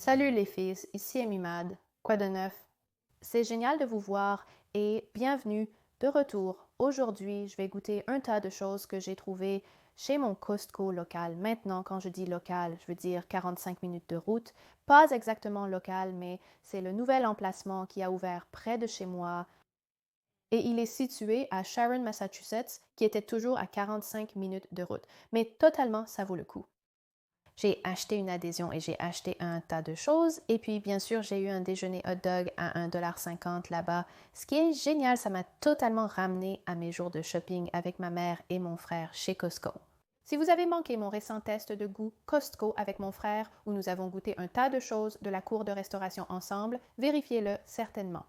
Salut les filles, ici Amy Mad. Quoi de neuf? C'est génial de vous voir et bienvenue de retour. Aujourd'hui, je vais goûter un tas de choses que j'ai trouvées chez mon Costco local. Maintenant, quand je dis local, je veux dire 45 minutes de route. Pas exactement local, mais c'est le nouvel emplacement qui a ouvert près de chez moi et il est situé à Sharon, Massachusetts, qui était toujours à 45 minutes de route. Mais totalement, ça vaut le coup. J'ai acheté une adhésion et j'ai acheté un tas de choses. Et puis, bien sûr, j'ai eu un déjeuner hot dog à 1,50 $ là-bas. Ce qui est génial, ça m'a totalement ramené à mes jours de shopping avec ma mère et mon frère chez Costco. Si vous avez manqué mon récent test de goût Costco avec mon frère, où nous avons goûté un tas de choses de la cour de restauration ensemble, vérifiez-le certainement.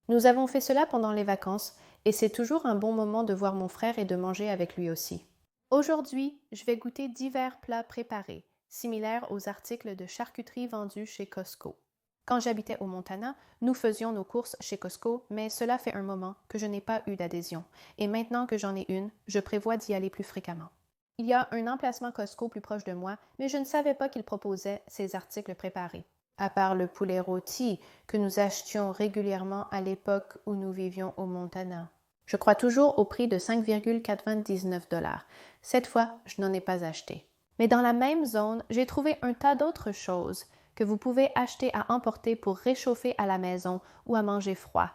Nous avons fait cela pendant les vacances et c'est toujours un bon moment de voir mon frère et de manger avec lui aussi. Aujourd'hui, je vais goûter divers plats préparés, similaires aux articles de charcuterie vendus chez Costco. Quand j'habitais au Montana, nous faisions nos courses chez Costco, mais cela fait un moment que je n'ai pas eu d'adhésion. Et maintenant que j'en ai une, je prévois d'y aller plus fréquemment. Il y a un emplacement Costco plus proche de moi, mais je ne savais pas qu'il proposait ces articles préparés. À part le poulet rôti que nous achetions régulièrement à l'époque où nous vivions au Montana. Je crois toujours au prix de 5,99 $. Cette fois, je n'en ai pas acheté. Mais dans la même zone, j'ai trouvé un tas d'autres choses que vous pouvez acheter à emporter pour réchauffer à la maison ou à manger froid,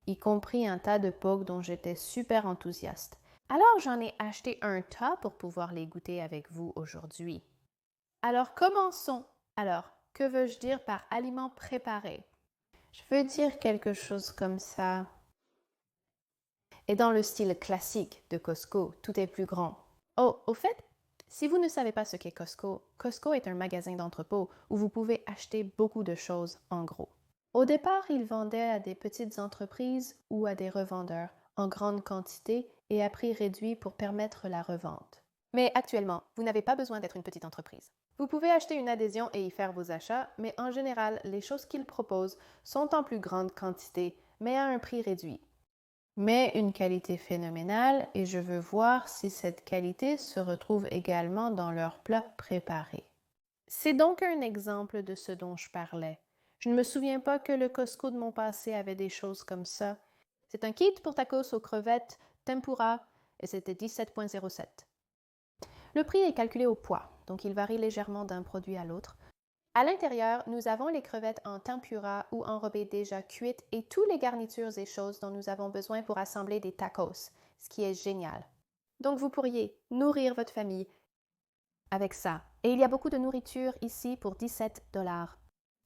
y compris un tas de pogs dont j'étais super enthousiaste. Alors j'en ai acheté un tas pour pouvoir les goûter avec vous aujourd'hui. Alors commençons. Alors, que veux-je dire par aliment préparé? Je veux dire quelque chose comme ça. Et dans le style classique de Costco, tout est plus grand. Oh, au fait, si vous ne savez pas ce qu'est Costco, Costco est un magasin d'entrepôt où vous pouvez acheter beaucoup de choses en gros. Au départ, ils vendaient à des petites entreprises ou à des revendeurs en grande quantité et à prix réduit pour permettre la revente. Mais actuellement, vous n'avez pas besoin d'être une petite entreprise. Vous pouvez acheter une adhésion et y faire vos achats, mais en général, les choses qu'ils proposent sont en plus grande quantité, mais à un prix réduit. Mais une qualité phénoménale et je veux voir si cette qualité se retrouve également dans leurs plats préparés. C'est donc un exemple de ce dont je parlais. Je ne me souviens pas que le Costco de mon passé avait des choses comme ça. C'est un kit pour tacos aux crevettes, tempura, et c'était 17,07 $. Le prix est calculé au poids, donc il varie légèrement d'un produit à l'autre. À l'intérieur, nous avons les crevettes en tempura ou enrobées déjà cuites et tous les garnitures et choses dont nous avons besoin pour assembler des tacos, ce qui est génial. Donc vous pourriez nourrir votre famille avec ça. Et il y a beaucoup de nourriture ici pour 17 $.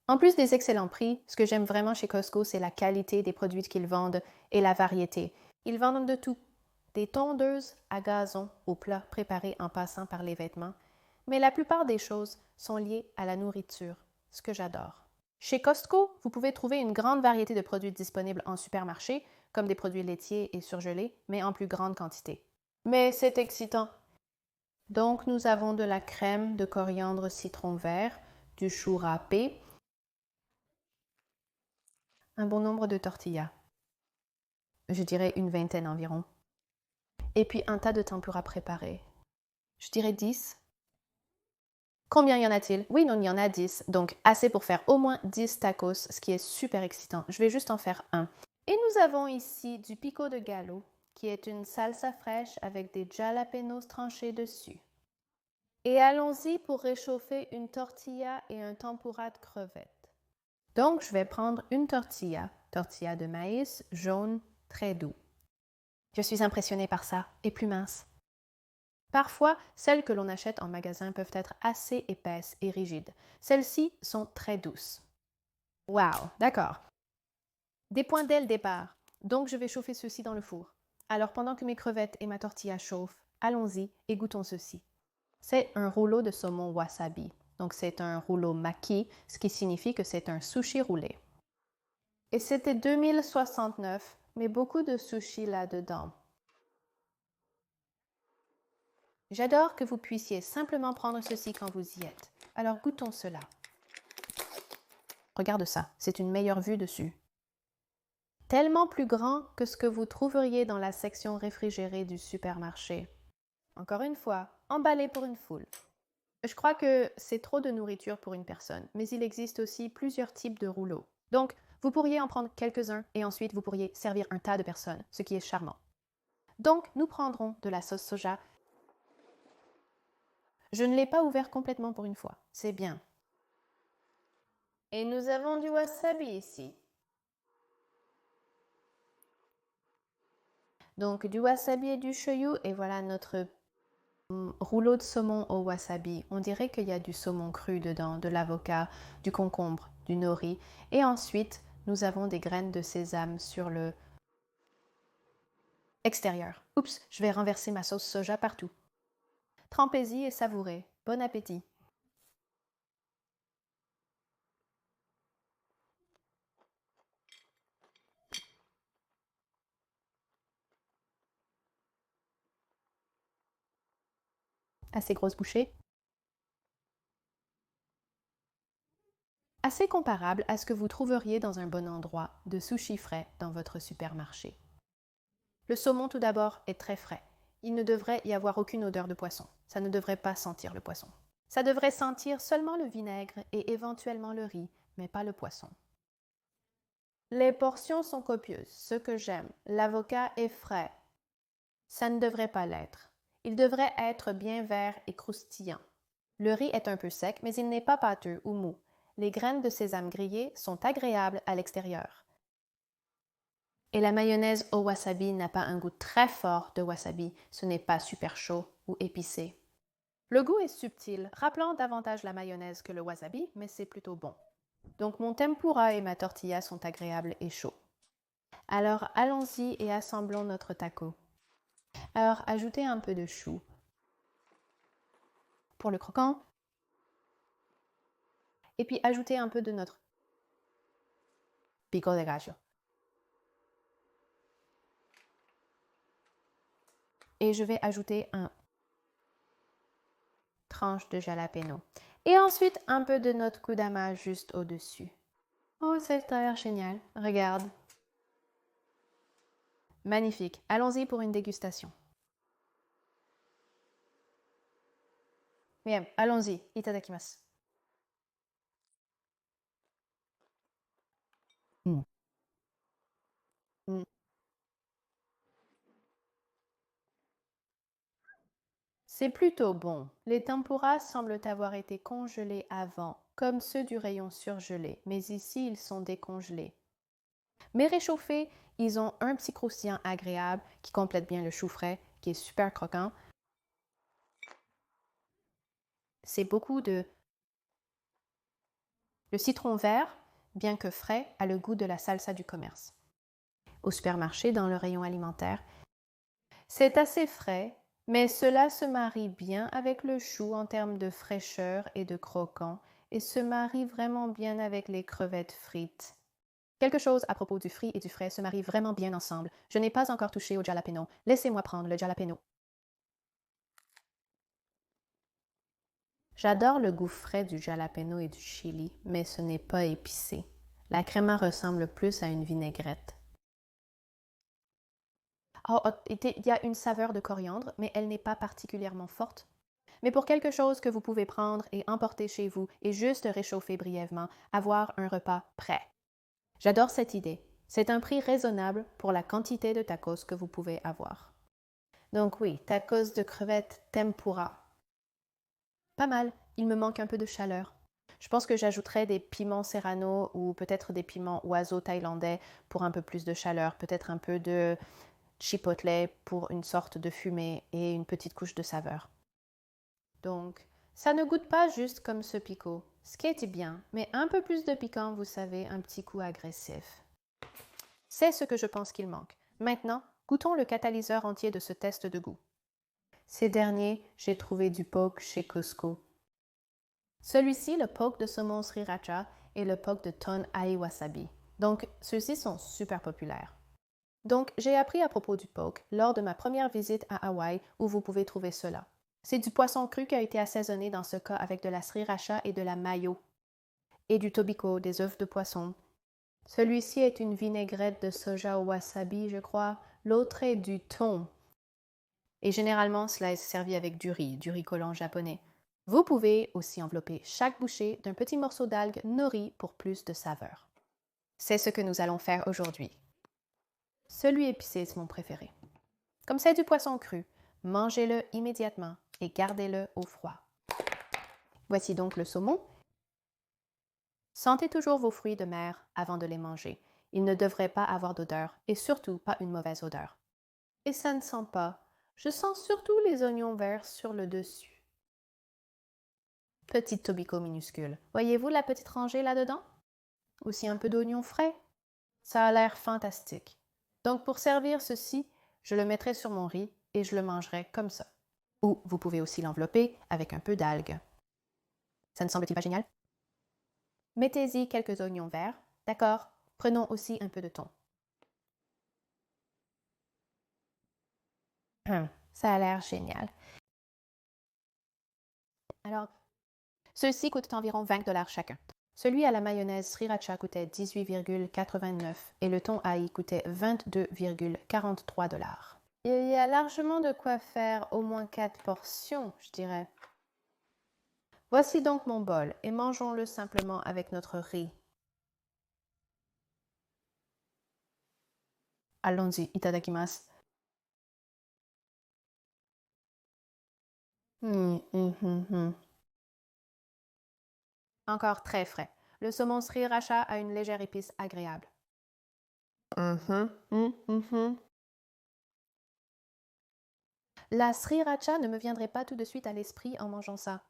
En plus des excellents prix, ce que j'aime vraiment chez Costco, c'est la qualité des produits qu'ils vendent et la variété. Ils vendent de tout, des tondeuses à gazon aux plats préparés en passant par les vêtements, mais la plupart des choses sont liées à la nourriture, ce que j'adore. Chez Costco, vous pouvez trouver une grande variété de produits disponibles en supermarché, comme des produits laitiers et surgelés, mais en plus grande quantité. Mais c'est excitant. Donc, nous avons de la crème de coriandre citron vert, du chou râpé, un bon nombre de tortillas, je dirais une vingtaine environ, et puis un tas de tempura préparés. Je dirais 10. Combien y en a-t-il? Oui, non, il y en a 10, donc assez pour faire au moins 10 tacos, ce qui est super excitant. Je vais juste en faire un. Et nous avons ici du pico de gallo, qui est une salsa fraîche avec des jalapenos tranchés dessus. Et allons-y pour réchauffer une tortilla et un tempura de crevettes. Donc, je vais prendre une tortilla de maïs jaune très doux. Je suis impressionnée par ça, et plus mince. Parfois, celles que l'on achète en magasin peuvent être assez épaisses et rigides. Celles-ci sont très douces. Wow, d'accord. Des points dès le départ. Donc, je vais chauffer ceci dans le four. Alors, pendant que mes crevettes et ma tortilla chauffent, allons-y et goûtons ceci. C'est un rouleau de saumon wasabi. Donc, c'est un rouleau maki, ce qui signifie que c'est un sushi roulé. Et c'était 2069, mais beaucoup de sushi là-dedans. J'adore que vous puissiez simplement prendre ceci quand vous y êtes. Alors goûtons cela. Regarde ça, c'est une meilleure vue dessus. Tellement plus grand que ce que vous trouveriez dans la section réfrigérée du supermarché. Encore une fois, emballé pour une foule. Je crois que c'est trop de nourriture pour une personne, mais il existe aussi plusieurs types de rouleaux. Donc, vous pourriez en prendre quelques-uns et ensuite vous pourriez servir un tas de personnes, ce qui est charmant. Donc, nous prendrons de la sauce soja. Je ne l'ai pas ouvert complètement pour une fois, c'est bien. Et nous avons du wasabi ici. Donc, du wasabi et du shoyu, et voilà notre rouleau de saumon au wasabi. On dirait qu'il y a du saumon cru dedans, de l'avocat, du concombre, du nori. Et ensuite, nous avons des graines de sésame sur le extérieur. Oups, je vais renverser ma sauce soja partout. Trempez-y et savourez. Bon appétit! Assez grosse bouchée. Assez comparable à ce que vous trouveriez dans un bon endroit de sushi frais dans votre supermarché. Le saumon tout d'abord est très frais. Il ne devrait y avoir aucune odeur de poisson. Ça ne devrait pas sentir le poisson. Ça devrait sentir seulement le vinaigre et éventuellement le riz, mais pas le poisson. Les portions sont copieuses, ce que j'aime. L'avocat est frais. Ça ne devrait pas l'être. Il devrait être bien vert et croustillant. Le riz est un peu sec, mais il n'est pas pâteux ou mou. Les graines de sésame grillées sont agréables à l'extérieur. Et la mayonnaise au wasabi n'a pas un goût très fort de wasabi, ce n'est pas super chaud ou épicé. Le goût est subtil, rappelant davantage la mayonnaise que le wasabi, mais c'est plutôt bon. Donc mon tempura et ma tortilla sont agréables et chauds. Alors allons-y et assemblons notre taco. Alors ajoutez un peu de chou. Pour le croquant. Et puis ajoutez un peu de notre pico de gallo. Et je vais ajouter un tranche de jalapeno. Et ensuite un peu de notre kudama juste au-dessus. Oh, c'est l'air génial. Regarde. Magnifique. Allons-y pour une dégustation. Bien, allons-y. Itadakimasu. Mm. Mm. C'est plutôt bon. Les tempuras semblent avoir été congelés avant, comme ceux du rayon surgelé, mais ici ils sont décongelés. Mais réchauffés, ils ont un petit croustillant agréable qui complète bien le chou frais, qui est super croquant. C'est beaucoup de... Le citron vert, bien que frais, a le goût de la salsa du commerce. Au supermarché, dans le rayon alimentaire, c'est assez frais, mais cela se marie bien avec le chou en termes de fraîcheur et de croquant, et se marie vraiment bien avec les crevettes frites. Quelque chose à propos du frit et du frais se marie vraiment bien ensemble. Je n'ai pas encore touché au jalapeno. Laissez-moi prendre le jalapeno. J'adore le goût frais du jalapeno et du chili, mais ce n'est pas épicé. La créma ressemble plus à une vinaigrette. Oh, il y a une saveur de coriandre, mais elle n'est pas particulièrement forte. Mais pour quelque chose que vous pouvez prendre et emporter chez vous et juste réchauffer brièvement, avoir un repas prêt. J'adore cette idée. C'est un prix raisonnable pour la quantité de tacos que vous pouvez avoir. Donc oui, tacos de crevettes tempura. Pas mal, il me manque un peu de chaleur. Je pense que j'ajouterais des piments serrano ou peut-être des piments oiseaux thaïlandais pour un peu plus de chaleur, peut-être un peu de chipotle pour une sorte de fumée et une petite couche de saveur. Donc, ça ne goûte pas juste comme ce picot, ce qui est bien, mais un peu plus de piquant, vous savez, un petit coup agressif. C'est ce que je pense qu'il manque. Maintenant, goûtons le catalyseur entier de ce test de goût. Ces derniers, j'ai trouvé du poke chez Costco. Celui-ci, le poke de saumon sriracha et le poke de thon ai wasabi. Donc, ceux-ci sont super populaires. Donc, j'ai appris à propos du poke lors de ma première visite à Hawaï où vous pouvez trouver cela. C'est du poisson cru qui a été assaisonné dans ce cas avec de la sriracha et de la mayo et du tobiko, des œufs de poisson. Celui-ci est une vinaigrette de soja au wasabi, je crois. L'autre est du thon. Et généralement, cela est servi avec du riz collant japonais. Vous pouvez aussi envelopper chaque bouchée d'un petit morceau d'algue nori pour plus de saveur. C'est ce que nous allons faire aujourd'hui. Celui épicé est mon préféré. Comme c'est du poisson cru, mangez-le immédiatement et gardez-le au froid. Voici donc le saumon. Sentez toujours vos fruits de mer avant de les manger. Ils ne devraient pas avoir d'odeur et surtout pas une mauvaise odeur. Et ça ne sent pas. Je sens surtout les oignons verts sur le dessus. Petite tobico minuscule. Voyez-vous la petite rangée là-dedans? Aussi un peu d'oignons frais. Ça a l'air fantastique. Donc pour servir ceci, je le mettrai sur mon riz et je le mangerai comme ça. Ou vous pouvez aussi l'envelopper avec un peu d'algues. Ça ne semble-t-il pas génial? Mettez-y quelques oignons verts. D'accord, prenons aussi un peu de thon. Ça a l'air génial. Alors, ceux-ci coûtent environ 20 $ chacun. Celui à la mayonnaise sriracha coûtait 18,89 et le thon ail coûtait 22,43 $. Il y a largement de quoi faire au moins 4 portions, je dirais. Voici donc mon bol et mangeons-le simplement avec notre riz. Allons-y, itadakimasu. Encore très frais. Le saumon sriracha a une légère épice agréable. La sriracha ne me viendrait pas tout de suite à l'esprit en mangeant ça.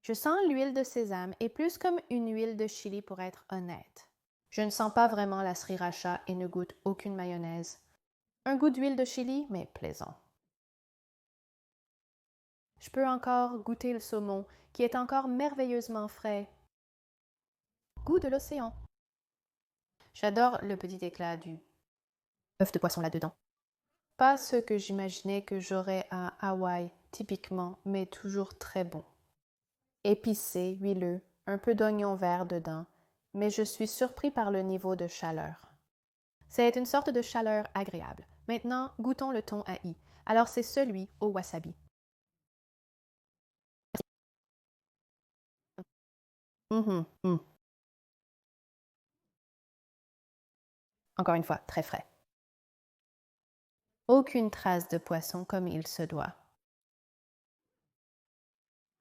Je sens l'huile de sésame et plus comme une huile de chili pour être honnête. Je ne sens pas vraiment la sriracha et ne goûte aucune mayonnaise. Un goût d'huile de chili, mais plaisant. Je peux encore goûter le saumon, qui est encore merveilleusement frais. Goût de l'océan. J'adore le petit éclat du œuf de poisson là-dedans. Pas ce que j'imaginais que j'aurais à Hawaï, typiquement, mais toujours très bon. Épicé, huileux, un peu d'oignon vert dedans, mais je suis surpris par le niveau de chaleur. C'est une sorte de chaleur agréable. Maintenant, goûtons le thon aï. Alors c'est celui au wasabi. Encore une fois, très frais. Aucune trace de poisson comme il se doit.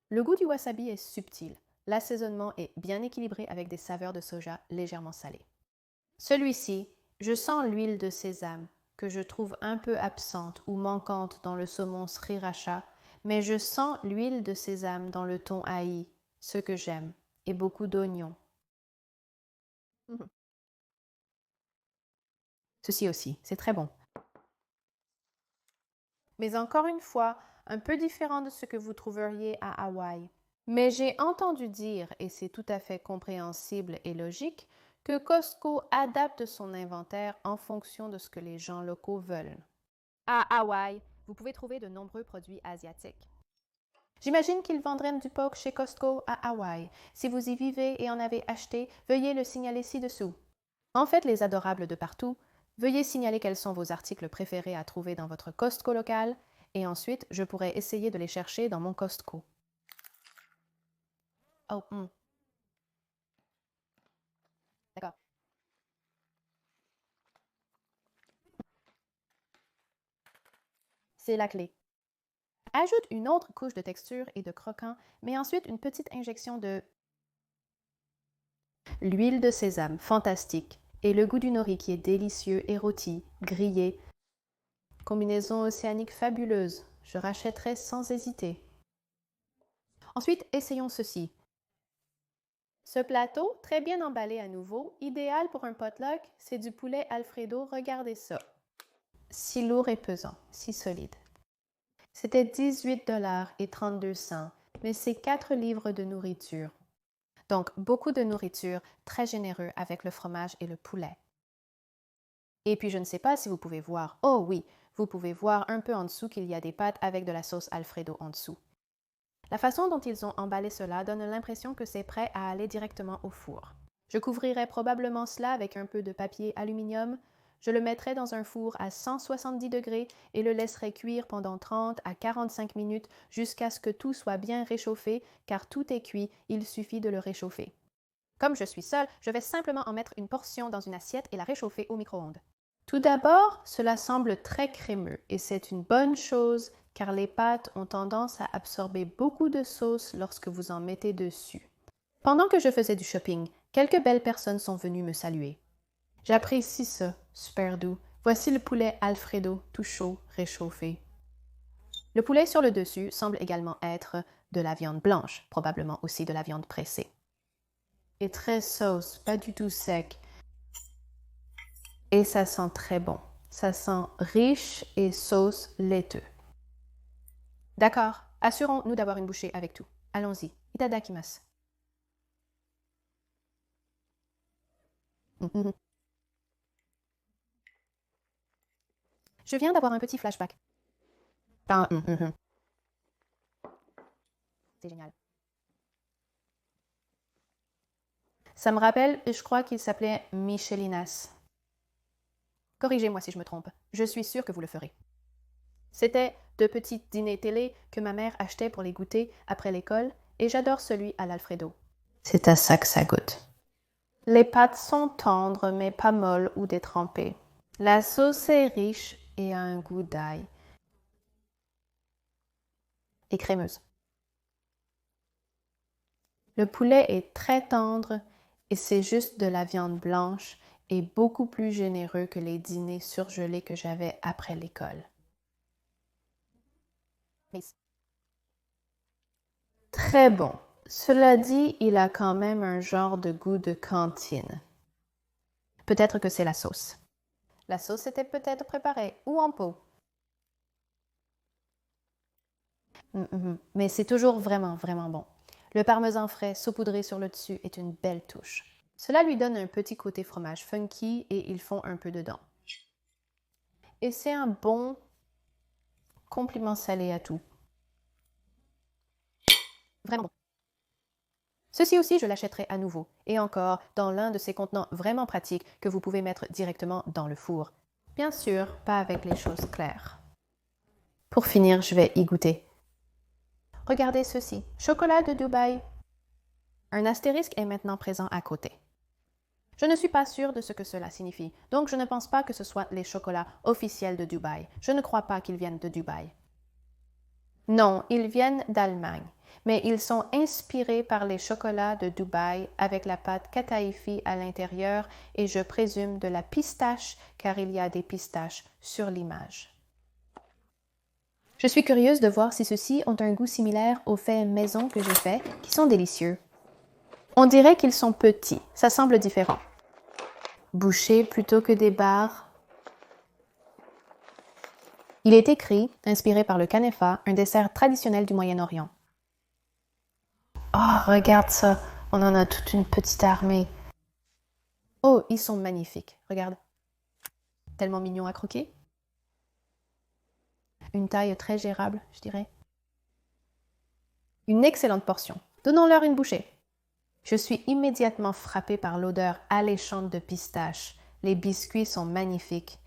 Le goût du wasabi est subtil. L'assaisonnement est bien équilibré avec des saveurs de soja légèrement salées. Celui-ci, je sens l'huile de sésame, que je trouve un peu absente ou manquante dans le saumon sriracha, mais je sens l'huile de sésame dans le thon aï, ce que j'aime, et beaucoup d'oignons. Ceci aussi, c'est très bon. Mais encore une fois, un peu différent de ce que vous trouveriez à Hawaï. Mais j'ai entendu dire, et c'est tout à fait compréhensible et logique, que Costco adapte son inventaire en fonction de ce que les gens locaux veulent. À Hawaï, vous pouvez trouver de nombreux produits asiatiques. J'imagine qu'ils vendraient du porc chez Costco à Hawaï. Si vous y vivez et en avez acheté, veuillez le signaler ci-dessous. En fait, les adorables de partout, veuillez signaler quels sont vos articles préférés à trouver dans votre Costco local et ensuite je pourrai essayer de les chercher dans mon Costco. Oh, d'accord. C'est la clé. Ajoute une autre couche de texture et de croquant, mais ensuite une petite injection de l'huile de sésame, fantastique, et le goût du nori qui est délicieux et rôti, grillé. Combinaison océanique fabuleuse, je rachèterai sans hésiter. Ensuite, essayons ceci. Ce plateau, très bien emballé à nouveau, idéal pour un potluck, c'est du poulet Alfredo, regardez ça. Si lourd et pesant, si solide. C'était 18,32 $, mais c'est 4 livres de nourriture. Donc, beaucoup de nourriture, très généreux avec le fromage et le poulet. Et puis, je ne sais pas si vous pouvez voir, oh oui, vous pouvez voir un peu en dessous qu'il y a des pâtes avec de la sauce Alfredo en dessous. La façon dont ils ont emballé cela donne l'impression que c'est prêt à aller directement au four. Je couvrirai probablement cela avec un peu de papier aluminium. Je le mettrai dans un four à 170 degrés et le laisserai cuire pendant 30 à 45 minutes jusqu'à ce que tout soit bien réchauffé, car tout est cuit, il suffit de le réchauffer. Comme je suis seule, je vais simplement en mettre une portion dans une assiette et la réchauffer au micro-ondes. Tout d'abord, cela semble très crémeux et c'est une bonne chose car les pâtes ont tendance à absorber beaucoup de sauce lorsque vous en mettez dessus. Pendant que je faisais du shopping, quelques belles personnes sont venues me saluer. J'apprécie ça, super doux. Voici le poulet Alfredo, tout chaud, réchauffé. Le poulet sur le dessus semble également être de la viande blanche, probablement aussi de la viande pressée. Et très sauce, pas du tout sec. Et ça sent très bon. Ça sent riche et sauce laiteux. D'accord, assurons-nous d'avoir une bouchée avec tout. Allons-y. Itadakimasu. Je viens d'avoir un petit flashback. C'est génial. Ça me rappelle, je crois qu'il s'appelait Michelinas. Corrigez-moi si je me trompe. Je suis sûre que vous le ferez. C'était de petits dîners télé que ma mère achetait pour les goûter après l'école et j'adore celui à l'Alfredo. C'est à ça que ça goûte. Les pâtes sont tendres mais pas molles ou détrempées. La sauce est riche et a un goût d'ail. Et crémeuse. Le poulet est très tendre et c'est juste de la viande blanche et beaucoup plus généreux que les dîners surgelés que j'avais après l'école. Très bon. Cela dit, il a quand même un genre de goût de cantine. Peut-être que c'est la sauce. La sauce était peut-être préparée ou en pot. Mais c'est toujours vraiment, vraiment bon. Le parmesan frais saupoudré sur le dessus est une belle touche. Cela lui donne un petit côté fromage funky et ils font un peu dedans. Et c'est un bon compliment salé à tout. Vraiment bon. Ceci aussi, je l'achèterai à nouveau, et encore dans l'un de ces contenants vraiment pratiques que vous pouvez mettre directement dans le four. Bien sûr, pas avec les choses claires. Pour finir, je vais y goûter. Regardez ceci, chocolat de Dubaï. Un astérisque est maintenant présent à côté. Je ne suis pas sûre de ce que cela signifie, donc je ne pense pas que ce soit les chocolats officiels de Dubaï. Je ne crois pas qu'ils viennent de Dubaï. Non, ils viennent d'Allemagne, mais ils sont inspirés par les chocolats de Dubaï avec la pâte kataifi à l'intérieur et je présume de la pistache car il y a des pistaches sur l'image. Je suis curieuse de voir si ceux-ci ont un goût similaire aux faits maison que j'ai faits, qui sont délicieux. On dirait qu'ils sont petits, ça semble différent. Bouchés plutôt que des barres. Il est écrit, inspiré par le kanefa, un dessert traditionnel du Moyen-Orient. Oh, regarde ça, on en a toute une petite armée. Oh, ils sont magnifiques, regarde. Tellement mignons à croquer. Une taille très gérable, je dirais. Une excellente portion. Donnons-leur une bouchée. Je suis immédiatement frappée par l'odeur alléchante de pistache. Les biscuits sont magnifiques.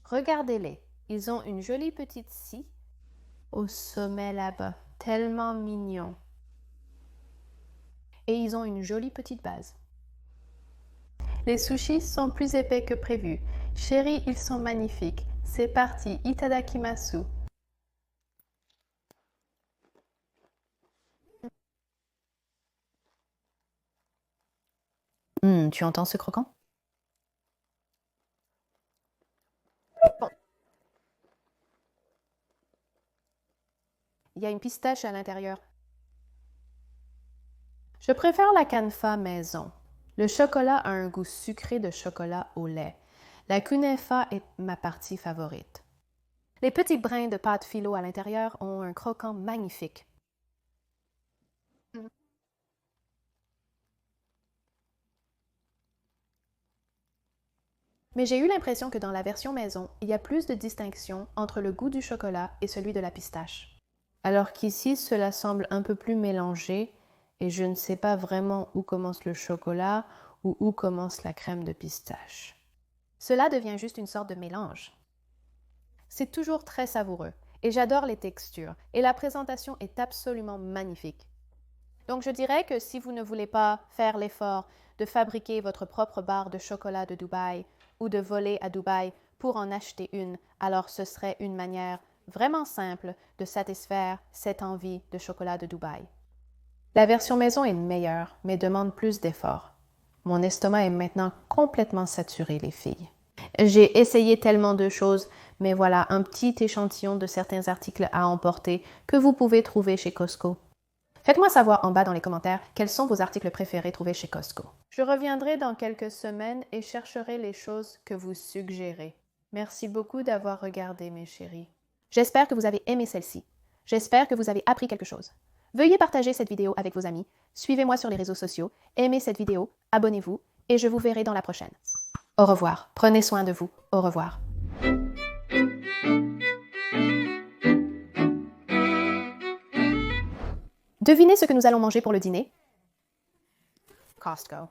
Regardez-les, ils ont une jolie petite scie au sommet là-bas, tellement mignons. Et ils ont une jolie petite base. Les sushis sont plus épais que prévu. Chérie, ils sont magnifiques. C'est parti, itadakimasu. Tu entends ce croquant? Bon. Il y a une pistache à l'intérieur. Je préfère la canfa maison. Le chocolat a un goût sucré de chocolat au lait. La kunefa est ma partie favorite. Les petits brins de pâte phyllo à l'intérieur ont un croquant magnifique. Mais j'ai eu l'impression que dans la version maison, il y a plus de distinction entre le goût du chocolat et celui de la pistache. Alors qu'ici, cela semble un peu plus mélangé et je ne sais pas vraiment où commence le chocolat ou où commence la crème de pistache. Cela devient juste une sorte de mélange. C'est toujours très savoureux et j'adore les textures et la présentation est absolument magnifique. Donc je dirais que si vous ne voulez pas faire l'effort de fabriquer votre propre barre de chocolat de Dubaï ou de voler à Dubaï pour en acheter une, alors ce serait une manière vraiment simple de satisfaire cette envie de chocolat de Dubaï. La version maison est meilleure, mais demande plus d'efforts. Mon estomac est maintenant complètement saturé, les filles. J'ai essayé tellement de choses, mais voilà un petit échantillon de certains articles à emporter que vous pouvez trouver chez Costco. Faites-moi savoir en bas dans les commentaires quels sont vos articles préférés trouvés chez Costco. Je reviendrai dans quelques semaines et chercherai les choses que vous suggérez. Merci beaucoup d'avoir regardé, mes chéris. J'espère que vous avez aimé celle-ci. J'espère que vous avez appris quelque chose. Veuillez partager cette vidéo avec vos amis, suivez-moi sur les réseaux sociaux, aimez cette vidéo, abonnez-vous et je vous verrai dans la prochaine. Au revoir. Prenez soin de vous. Au revoir. Devinez ce que nous allons manger pour le dîner? Costco.